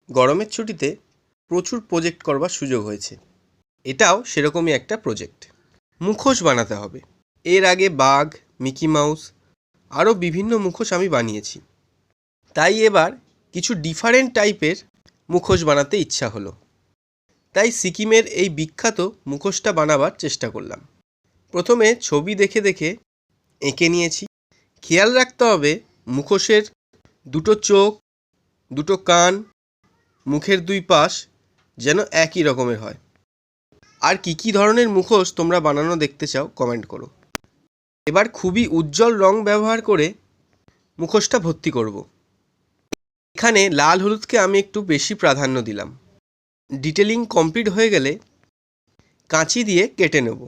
গরমের ছুটিতে প্রচুর প্রজেক্ট করবার সুযোগ হয়েছে। এটাও সেরকমই একটা প্রজেক্ট। মুখোশ বানাতে হবে। এর আগে বাঘ, মিকি মাউস আরও বিভিন্ন মুখোশ আমি বানিয়েছি। তাই এবার কিছু ডিফারেন্ট টাইপের মুখোশ বানাতে ইচ্ছা হলো। তাই সিকিমের এই বিখ্যাত মুখোশটা বানাবার চেষ্টা করলাম। প্রথমে ছবি দেখে দেখে এঁকে নিয়েছি। খেয়াল রাখতে হবে মুখোশের দুটো চোখ, দুটো কান, মুখের দুই পাশ যেন একই রকমের হয়। আর কি ধরনের মুখোশ তোমরা বানানো দেখতে চাও কমেন্ট করো। এবার খুবই উজ্জ্বল রং ব্যবহার করে মুখোশটা ভর্তি করব। এখানে লাল হলুদকে আমি একটু বেশি প্রাধান্য দিলাম। ডিটেলিং কমপ্লিট হয়ে গেলে কাঁচি দিয়ে কেটে নেব।